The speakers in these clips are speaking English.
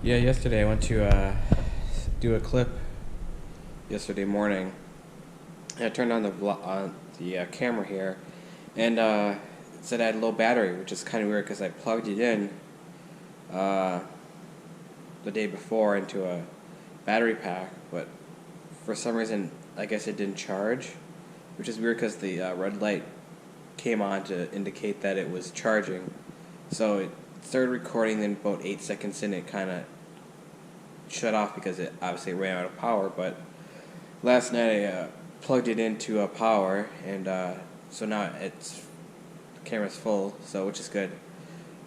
Yeah, yesterday I went to do a clip yesterday morning. And I turned on the camera here, and it said I had low battery, which is kind of weird because I plugged it in uh, the day before into a battery pack, but for some reason I guess it didn't charge, which is weird because the red light came on to indicate that it was charging. So it started recording, then about 8 seconds in, it kind of shut off because it obviously ran out of power. But last night I plugged it into a power, and so now the camera's full, so which is good.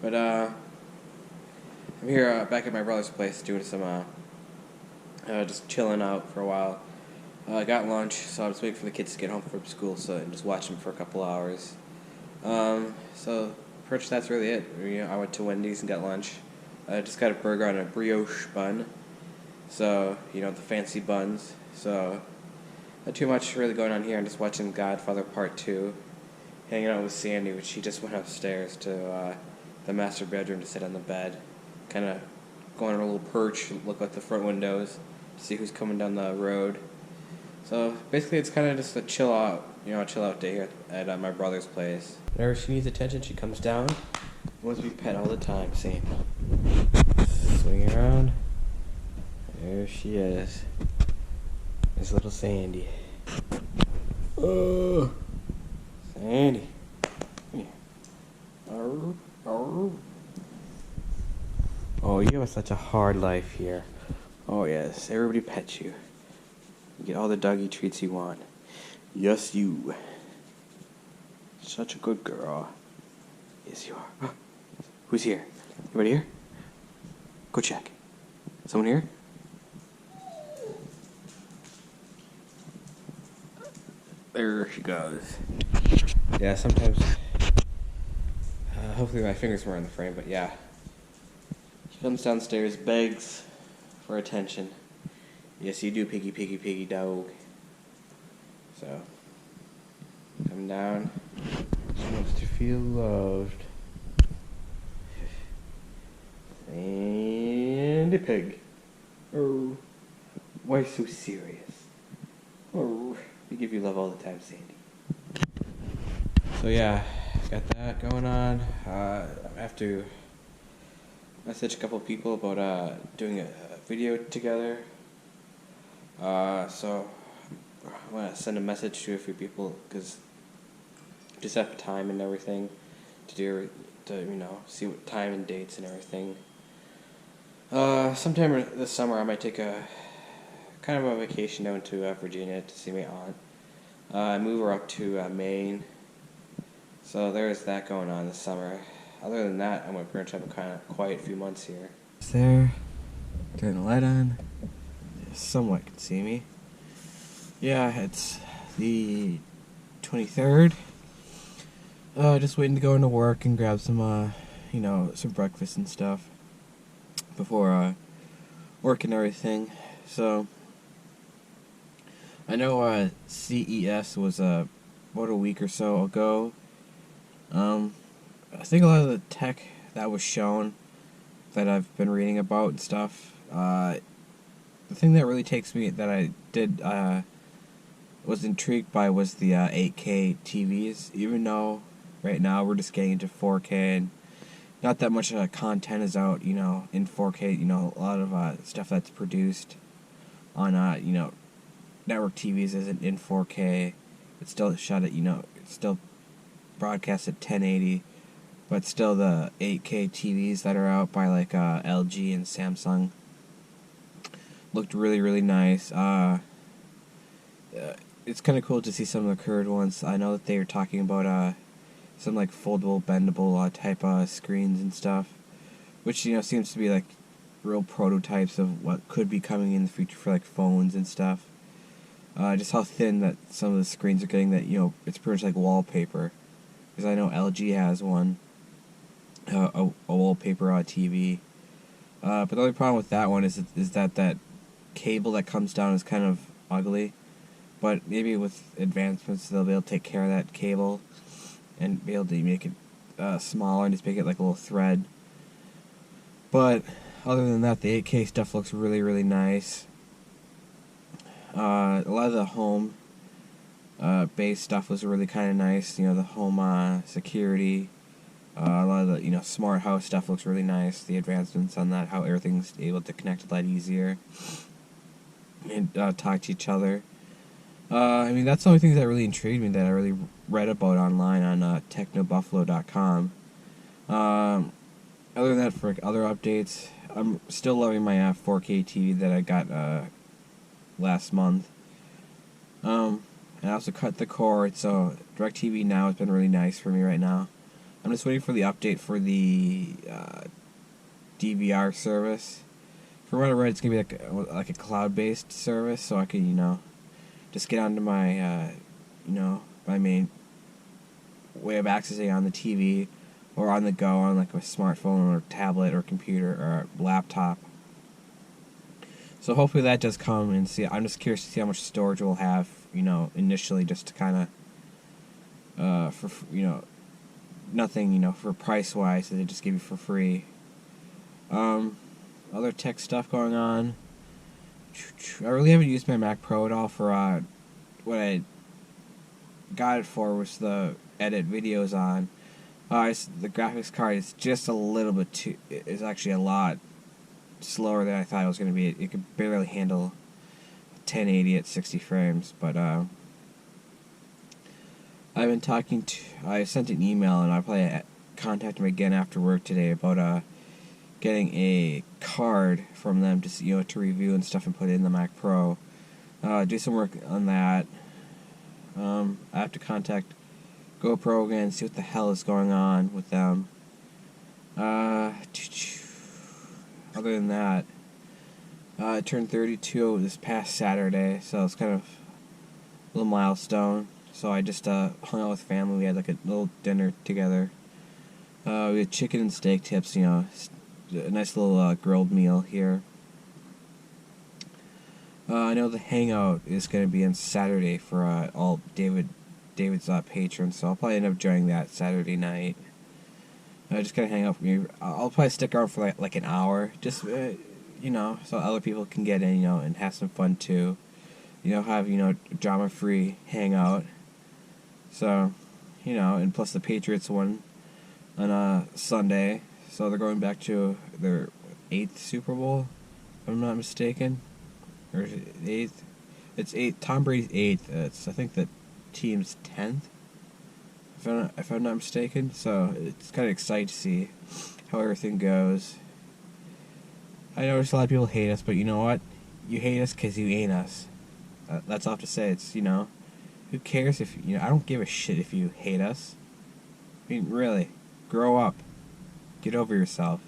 But I'm here back at my brother's place doing some just chilling out for a while. I got lunch, so I was waiting for the kids to get home from school, and just watch them for a couple hours. So pretty much that's really it. I went to Wendy's and got lunch. I just got a burger on a brioche bun. So, the fancy buns. So, not too much really going on here. I'm just watching Godfather Part 2. Hanging out with Sandy, which she just went upstairs to the master bedroom to sit on the bed. Kind of going on a little perch, look at the front windows, to see who's coming down the road. So, basically it's kind of just a chill out day here at my brother's place. Whenever she needs attention, she comes down. Wants to be pet all the time, Sandy. Swing around. There she is. It's little Sandy. Oh, Sandy. Come here. Arr, arr. Oh, you have such a hard life here. Oh, yes. Everybody pets you. You get all the doggy treats you want. Yes, you. Such a good girl. Yes, you are. Who's here? Anybody here? Go check. Someone here? There she goes. Yeah, sometimes. Hopefully my fingers were in the frame, but yeah. She comes downstairs, begs for attention. Yes, you do, piggy, piggy, piggy dog. So, come down. She wants to feel loved. Sandy pig. Oh, why so serious? Oh. We give you love all the time, Sandy. So yeah, got that going on. I have to message a couple people about doing a video together. So I want to send a message to a few people because just have time and everything to see what time and dates and everything. Sometime this summer I might take a kind of a vacation down to Virginia to see my aunt. I move her up to Maine, so there's that going on this summer. Other than that, I'm going to pretty much have a kind of quiet few months here. There, turn the light on. Somewhat can see me. Yeah, it's the 23rd. Just waiting to go into work and grab some, some breakfast and stuff before work and everything. So. I know CES was about a week or so ago. I think a lot of the tech that was shown that I've been reading about and stuff, the thing that really takes me, that I did, was intrigued by was the 8K TVs, even though right now we're just getting into 4K and not that much content is out, in 4K, a lot of stuff that's produced on, network TVs isn't in 4K. It's still shot at, it's still broadcast at 1080, but still the 8K TVs that are out by like LG and Samsung looked really, really nice. It's kind of cool to see some of the curved ones. I know that they were talking about some like foldable, bendable type screens and stuff, which seems to be like real prototypes of what could be coming in the future for like phones and stuff. Just how thin that some of the screens are getting, that, it's pretty much like wallpaper. Because I know LG has one, a wallpaper TV. But the only problem with that one is that cable that comes down is kind of ugly. But maybe with advancements, they'll be able to take care of that cable and be able to make it smaller and just make it like a little thread. But other than that, the 8K stuff looks really, really nice. A lot of the home base stuff was really kind of nice. You know, the home security. A lot of the smart house stuff looks really nice. The advancements on that, how everything's able to connect a lot easier and talk to each other. I mean, that's the only things that really intrigued me that I really read about online on technobuffalo.com. Other than that, for other updates, I'm still loving my 4K TV that I got last month. And I also cut the cord, so DirecTV Now has been really nice for me right now. I'm just waiting for the update for the DVR service. From what I read, it's gonna be like a cloud-based service, so I can just get onto my my main way of accessing on the TV or on the go on like a smartphone or tablet or computer or laptop. So hopefully that does come and see. I'm just curious to see how much storage we'll have, initially, just to kind of for nothing, for price wise, that they just give you for free. Other tech stuff going on. I really haven't used my Mac Pro at all for what I got it for was the edit videos on. The graphics card is just a little bit too. It's actually a lot slower than I thought it was going to be. It could barely handle 1080 at 60 frames, but I've been talking to. I sent an email and I'll probably contact him again after work today about getting a card from them to review and stuff and put it in the Mac Pro. Do some work on that. I have to contact GoPro again, see what the hell is going on with them. Other than that, I turned 32 this past Saturday, so it's kind of a little milestone. So I just hung out with family. We had like a little dinner together. We had chicken and steak tips, a nice little grilled meal here. I know the hangout is going to be on Saturday for all David's patrons, so I'll probably end up joining that Saturday night. Just gonna hang out with me. I'll probably stick around for like an hour, just so other people can get in, and have some fun too. Have drama-free hangout. So, and plus the Patriots won on Sunday, so they're going back to their 8th Super Bowl, if I'm not mistaken, or 8th. It's 8. Tom Brady's 8th. I think the team's 10th. If I'm not mistaken, so it's kind of exciting to see how everything goes. I notice a lot of people hate us, but you know what? You hate us because you ain't us. That's all I have to say. It's, who cares if, I don't give a shit if you hate us. I mean, really, grow up. Get over yourself.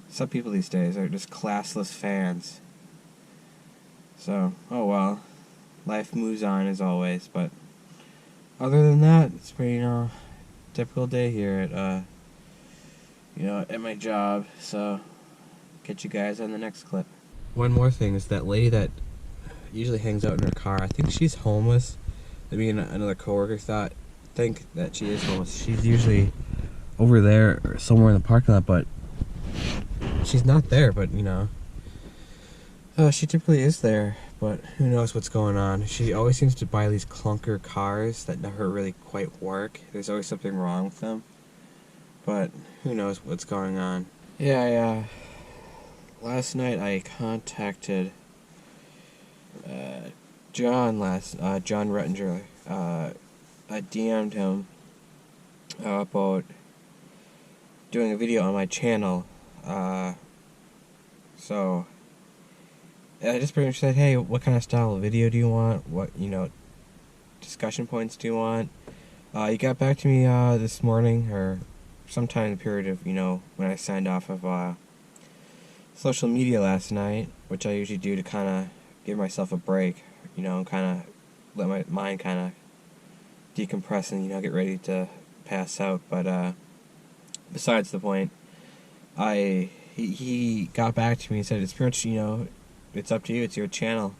Some people these days are just classless fans. So, oh well. Life moves on as always, but other than that, it's pretty, typical day here at, at my job. So, catch you guys on the next clip. One more thing is that lady that usually hangs out in her car. I think she's homeless. Me and another coworker think that she is homeless. She's usually over there or somewhere in the parking lot, but she's not there. But she typically is there. But who knows what's going on? She always seems to buy these clunker cars that never really quite work. There's always something wrong with them. But who knows what's going on? Yeah. Last night I contacted John Rettinger. I DM'd him about doing a video on my channel. So I just pretty much said, hey, what kind of style of video do you want? What, discussion points do you want? He got back to me this morning, or sometime in the period of, when I signed off of social media last night, which I usually do to kind of give myself a break, and kind of let my mind kind of decompress and, get ready to pass out. But besides the point, he got back to me and said, it's pretty much, it's up to you, it's your channel.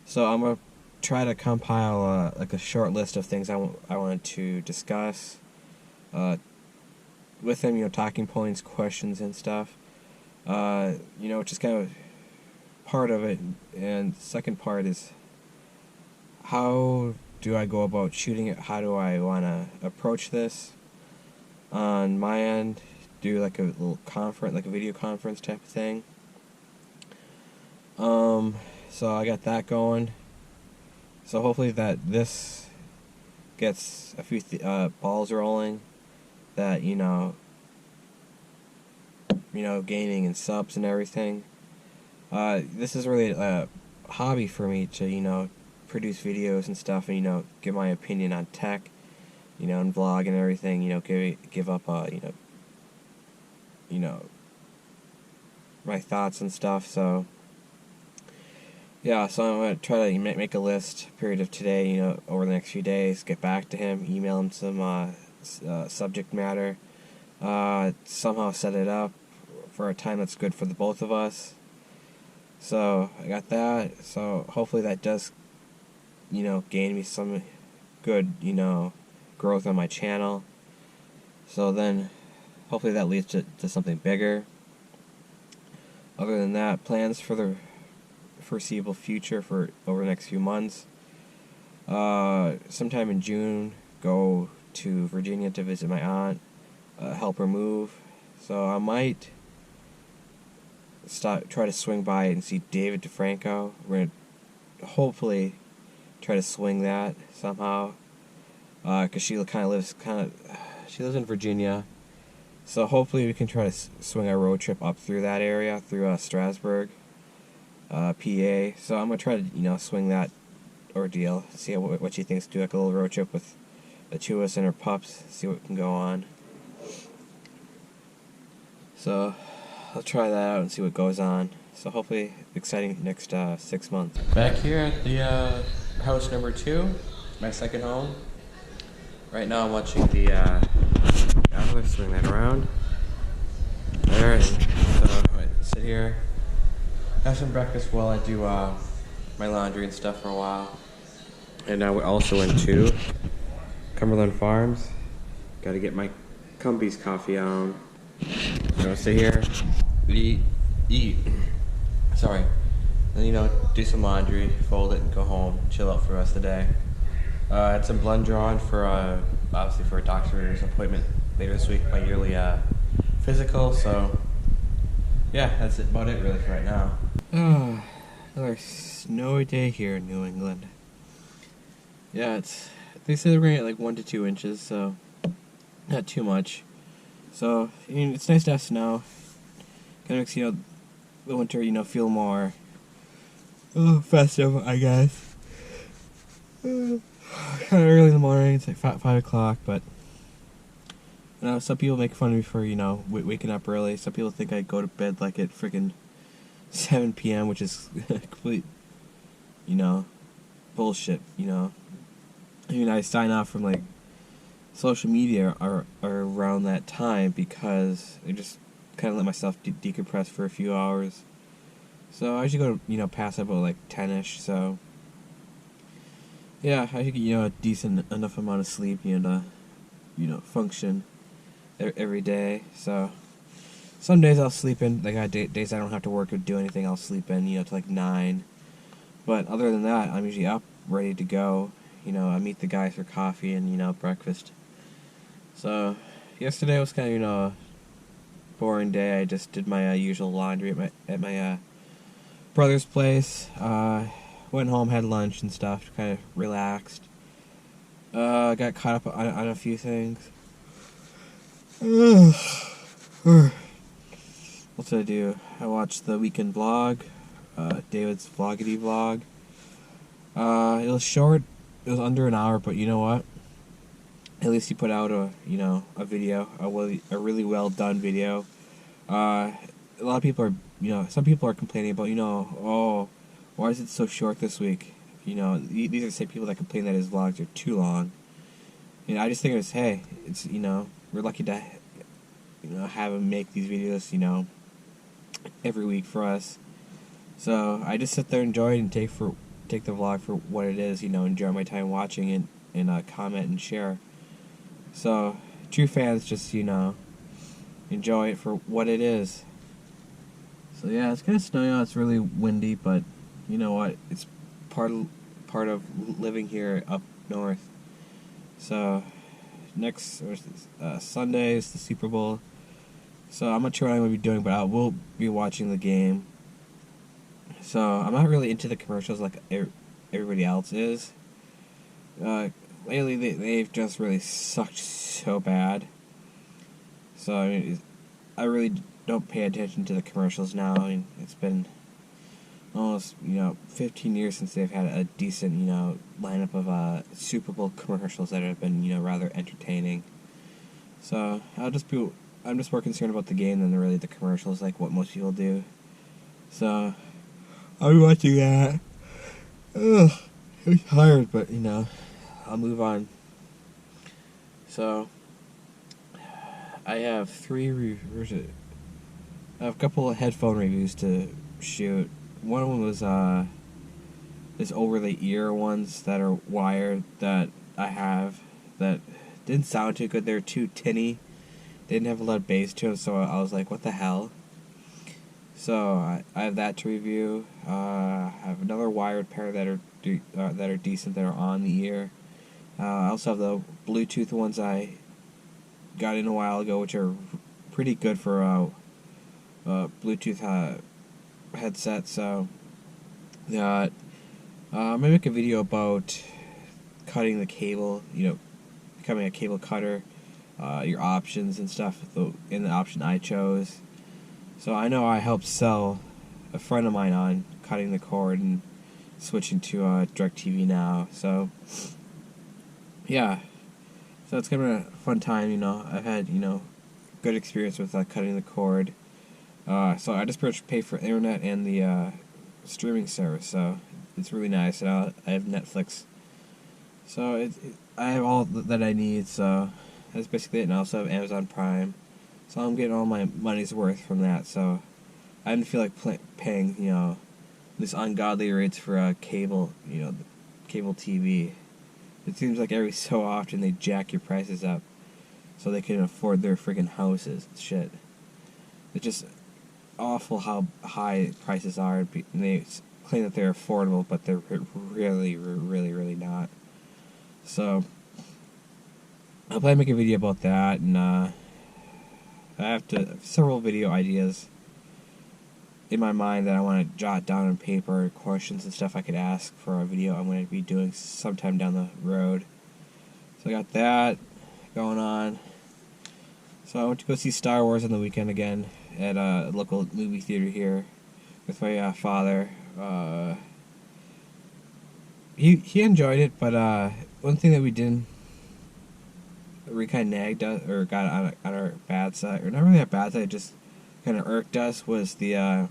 So I'm going to try to compile like a short list of things I wanted to discuss with him, talking points, questions and stuff. which is kind of part of it. And the second part is, how do I go about shooting it? How do I want to approach this? On my end, do like a little conference, like a video conference type of thing. So I got that going. So hopefully that this gets a few balls rolling. That gaining in subs and everything. This is really a hobby for me to produce videos and stuff, and give my opinion on tech, and vlog and everything. Give up my thoughts and stuff. So yeah, so I'm gonna try to make a list period of today, over the next few days, get back to him, email him some subject matter, somehow set it up for a time that's good for the both of us. So I got that. So hopefully that does gain me some good growth on my channel. So then hopefully that leads to something bigger. Other than that, plans for the foreseeable future for over the next few months. Sometime in June, go to Virginia to visit my aunt, help her move. So I might try to swing by and see David DeFranco. We're gonna hopefully try to swing that somehow, because she lives in Virginia. So hopefully we can try to swing our road trip up through that area, through Strasburg, PA. So I'm gonna try to swing that ordeal, see what she thinks. Do like a little road trip with the two of us and her pups, see what can go on. So I'll try that out and see what goes on. So hopefully exciting next 6 months. Back here at the house number 2, my second home. Right now I'm watching the let's swing that around. There, and so I sit here, have some breakfast while I do my laundry and stuff for a while. And now we also went to Cumberland Farms. Got to get my Cumbies coffee on. So sit here, eat. Sorry. Then do some laundry, fold it, and go home. Chill out for the rest of the day. I had some blood drawn for obviously for a doctor's appointment later this week, my yearly physical. So yeah, that's about it really for right now. Another snowy day here in New England. Yeah, they say they're gonna get like 1 to 2 inches, so not too much. So it's nice to have snow. Kind of makes the winter feel more festive, I guess. Kind of early in the morning. It's like 5 o'clock, but some people make fun of me for waking up early. Some people think I go to bed like at freaking 7 p.m., which is complete bullshit. I sign off from like social media are around that time because I just kind of let myself decompress for a few hours. So I usually go to pass about like 10ish. So yeah, I should get a decent enough amount of sleep to function every day. So some days I'll sleep in, like days I don't have to work or do anything, I'll sleep in to like 9. But other than that, I'm usually up, ready to go. I meet the guys for coffee and breakfast. So yesterday was kind of a boring day. I just did my usual laundry at my brother's place. Went home, had lunch and stuff, kind of relaxed. Got caught up on a few things. What did I do? I watched the weekend vlog, David's Vloggity vlog. It was short. It was under an hour, but you know what? At least he put out a video, a really well done video. A lot of people are, some people are complaining about, oh, why is it so short this week? These are the same people that complain that his vlogs are too long. I just think hey, it's, we're lucky to, have him make these videos, every week for us. So I just sit there, enjoy it, and take the vlog for what it is, enjoy my time watching it, and comment and share. So true fans just, enjoy it for what it is. So yeah, it's kind of snowy out. It's really windy, but you know what? It's part of living here up north. So next Sunday is the Super Bowl. So I'm not sure what I'm gonna be doing, but I will be watching the game. So I'm not really into the commercials like everybody else is. Lately they've just really sucked so bad. So I mean, I really don't pay attention to the commercials now. I mean, it's been almost 15 years since they've had a decent lineup of Super Bowl commercials that have been rather entertaining. So I'm just more concerned about the game than really the commercials, like what most people do. So I'll be watching that. Ugh, I'm tired, but I'll move on. So I have I have a couple of headphone reviews to shoot. One of them was this over the ear ones that are wired that I have that didn't sound too good. They're too tinny. They didn't have a lot of bass to them, so I was like, what the hell? So I have that to review. I have another wired pair that are decent, that are on the ear. I also have the Bluetooth ones I got in a while ago, which are pretty good for Bluetooth headset. So I'm gonna make a video about cutting the cable. Becoming a cable cutter. Your options and stuff. In the option I chose. So I know I helped sell a friend of mine on cutting the cord and switching to DirecTV Now. So yeah, so it's been a fun time. I've had good experience with cutting the cord. So I just pretty much pay for internet and the streaming service. So it's really nice. And I have Netflix. So I have all that I need. So that's basically it. And I also have Amazon Prime. So I'm getting all my money's worth from that. So I didn't feel like paying these ungodly rates for cable cable TV. It seems like every so often they jack your prices up so they can afford their friggin' houses and shit. It's just awful how high prices are, and they claim that they're affordable, but they're really, really, really not. So I'll probably make a video about that, and I have several video ideas in my mind that I want to jot down on paper, questions and stuff I could ask for a video I'm going to be doing sometime down the road. So I got that going on. So I went to go see Star Wars on the weekend again at a local movie theater here with my father. He enjoyed it, but one thing that we kind of nagged us, or got on our bad side, or not really a bad side, just kind of irked us, was the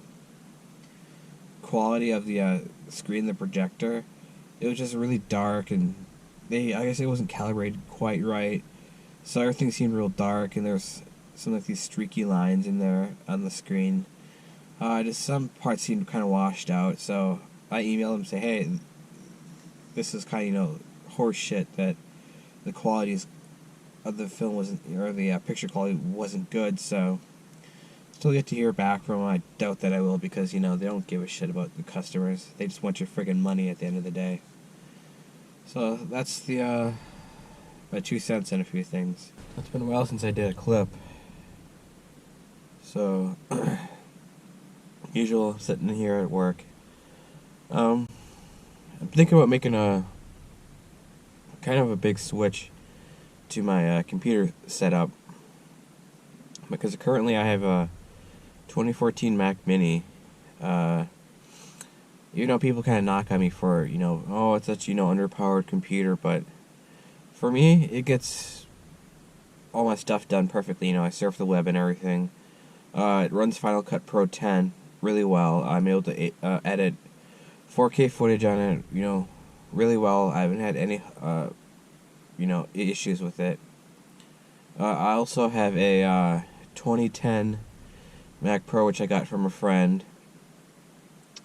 quality of the screen, the projector. It was just really dark, and I guess it wasn't calibrated quite right, so everything seemed real dark, and there's some like these streaky lines in there on the screen. Just some parts seemed kind of washed out, so I emailed him and say, hey, this is kind of horse shit that the quality of the film wasn't, or the picture quality wasn't good. So still get to hear back from them. I doubt that I will, because they don't give a shit about the customers. They just want your friggin' money at the end of the day. So that's the my 2 cents on a few things. It's been a while since I did a clip. So usual, sitting here at work. I'm thinking about making a kind of a big switch to my computer setup, because currently I have a 2014 Mac Mini. People kind of knock on me for oh, it's such underpowered computer, but for me it gets all my stuff done perfectly. I surf the web and everything. It runs Final Cut Pro 10 really well. I'm able to edit 4K footage on it, really well. I haven't had any issues with it. I also have a 2010 Mac Pro, which I got from a friend.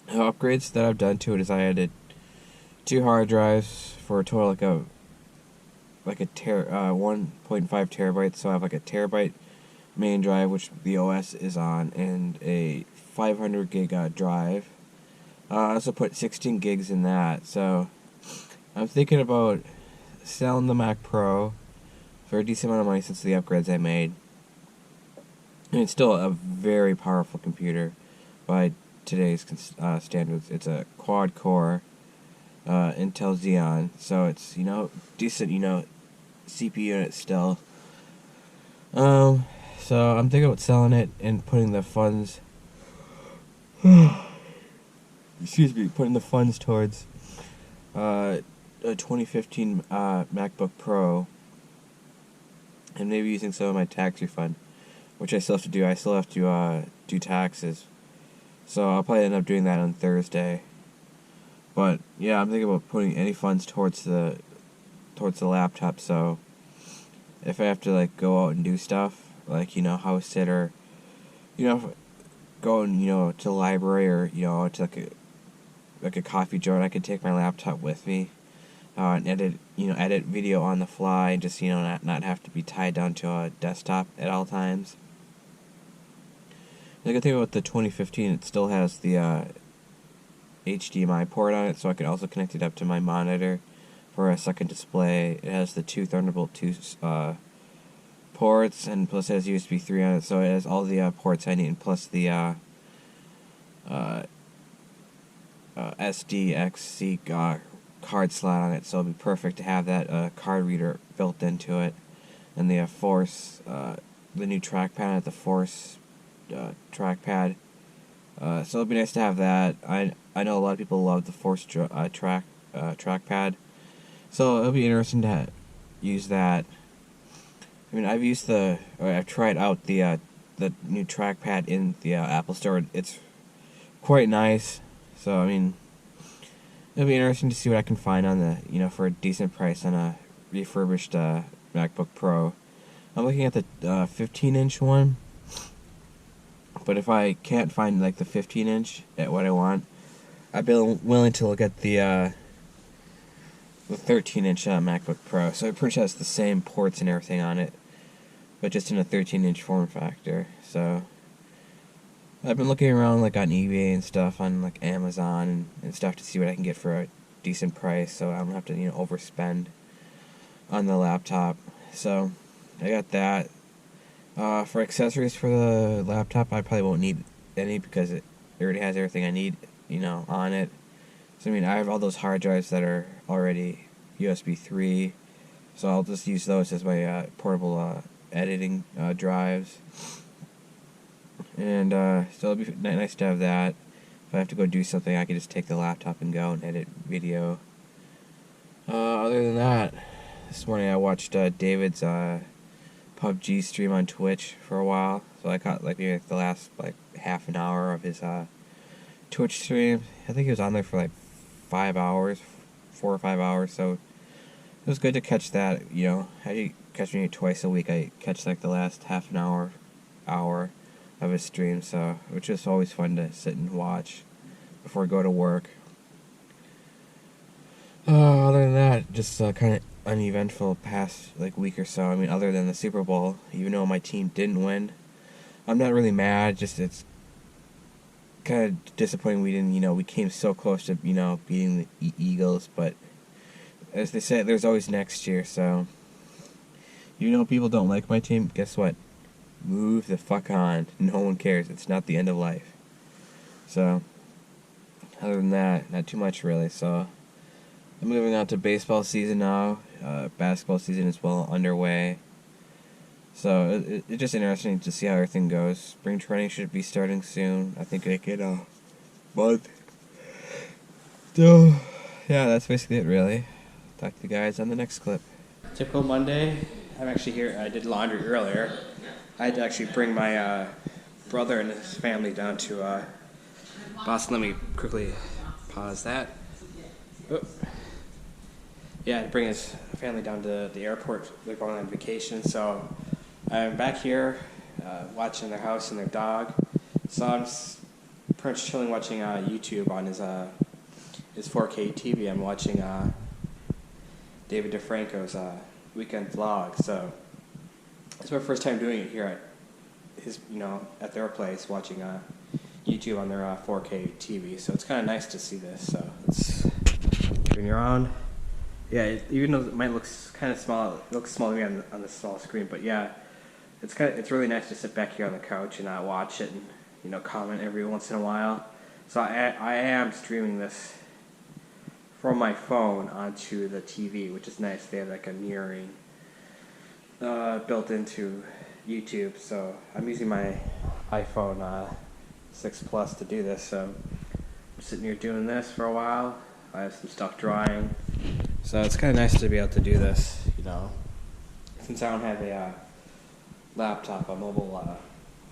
Upgrades that I've done to it is I added 2 hard drives for a total like a 1.5 terabytes. So I have like a terabyte main drive, which the OS is on, and a 500 gig drive. I also put 16 gigs in that, so I'm thinking about selling the Mac Pro for a decent amount of money since the upgrades I made. And it's still a very powerful computer by today's standards. It's a quad-core Intel Xeon, so it's, decent, CPU unit still. So I'm thinking about selling it and putting the funds putting the funds towards a 2015 MacBook Pro, and maybe using some of my tax refund, which I still have to do. I still have to do taxes, so I'll probably end up doing that on Thursday. But yeah, I'm thinking about putting any funds towards the laptop. So if I have to go out and do stuff house sit, or go and to the library, or to like a coffee joint, I could take my laptop with me and edit video on the fly, and just not have to be tied down to a desktop at all times. The good thing about the 2015, it still has the HDMI port on it, so I could also connect it up to my monitor for a second display. It has the two Thunderbolt 2 ports, and plus it has USB 3 on it, so it has all the ports I need, and plus the SDXC card slot on it, so it'll be perfect to have that card reader built into it, and the Force, the new trackpad at the Force trackpad. So it'll be nice to have that. I know a lot of people love the Force trackpad, so it'll be interesting to use that. I mean, I've tried out the new trackpad in the Apple Store. It's quite nice. So I mean, it'll be interesting to see what I can find on the for a decent price on a refurbished MacBook Pro. I'm looking at the 15-inch one, but if I can't find the 15-inch at what I want, I'd be willing to look at the 13-inch MacBook Pro. So it pretty much has the same ports and everything on it, but just in a 13-inch form factor. So I've been looking around on eBay and stuff, on Amazon and stuff, to see what I can get for a decent price, so I don't have to overspend on the laptop. So I got that. For accessories for the laptop, I probably won't need any because it already has everything I need on it. So I mean, I have all those hard drives that are already USB 3, so I'll just use those as my portable editing drives. And so it'll be nice to have that. If I have to go do something, I can just take the laptop and go and edit video. Other than that, this morning I watched David's PUBG stream on Twitch for a while. So I caught maybe the last half an hour of his Twitch stream. I think he was on there for 5 hours, 4 or 5 hours. So it was good to catch that. I catch me twice a week. I catch the last half an hour of his stream, so which is always fun to sit and watch before I go to work. Other than that, just kind of uneventful past week or so. I mean, other than the Super Bowl, even though my team didn't win, I'm not really mad. Just it's kind of disappointing we didn't. We came so close to beating the Eagles, but as they say, there's always next year. So people don't like my team. Guess what? Move the fuck on. No one cares. It's not the end of life. So, other than that, not too much really. So, I'm moving on to baseball season now. Basketball season is well underway. So, it's just interesting to see how everything goes. Spring training should be starting soon. I think in a month. So, yeah, that's basically it really. Talk to you guys on the next clip. Typical Monday. I'm actually here. I did laundry earlier. I had to actually bring my brother and his family down to Boston. Let me quickly pause that. Oh. Yeah, I had to bring his family down to the airport. They're going on vacation, so I'm back here watching their house and their dog. So I'm just pretty much chilling, watching YouTube on his 4K TV. I'm watching David DeFranco's weekend vlog. So it's my first time doing it here his, at their place watching YouTube on their 4K TV. So it's kind of nice to see this. So it's turn you on. Yeah, even though it might look kind of small, it looks small to me on the small screen. But yeah, it's really nice to sit back here on the couch and watch it and comment every once in a while. So I am streaming this from my phone onto the TV, which is nice. They have like a mirroring built into YouTube. So I'm using my iPhone 6 Plus to do this. So I'm sitting here doing this for a while. I have some stuff drying. So it's kind of nice to be able to do this, since I don't have a laptop, a mobile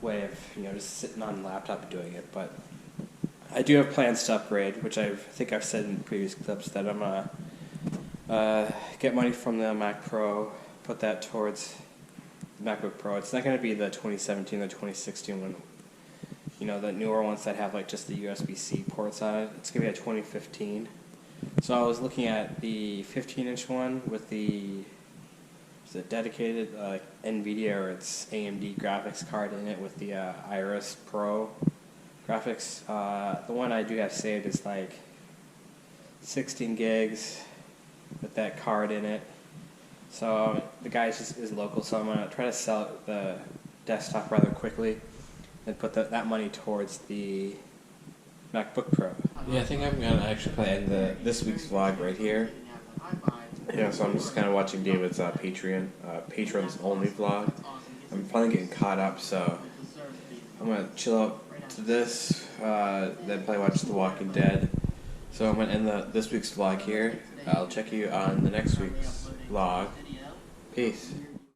way of, just sitting on the laptop doing it. But I do have plans to upgrade, which I think I've said in previous clips that I'm going to get money from the Mac Pro, put that towards the MacBook Pro. It's not going to be the 2017 or 2016 one, the newer ones that have like just the USB-C ports on it. It's going to be a 2015. So I was looking at the 15-inch one with the dedicated NVIDIA or its AMD graphics card in it with the Iris Pro graphics. The one I do have saved is like 16 gigs with that card in it. So the guy is local, so I'm going to try to sell the desktop rather quickly and put that money towards the MacBook Pro. Yeah, I think I'm going to actually probably end this week's vlog right here. Yeah, so I'm just kind of watching David's patrons only vlog. I'm finally getting caught up, so I'm going to chill out to this, then probably watch The Walking Dead. So I'm going to end this week's vlog here. I'll check you on the next week's vlog. Peace.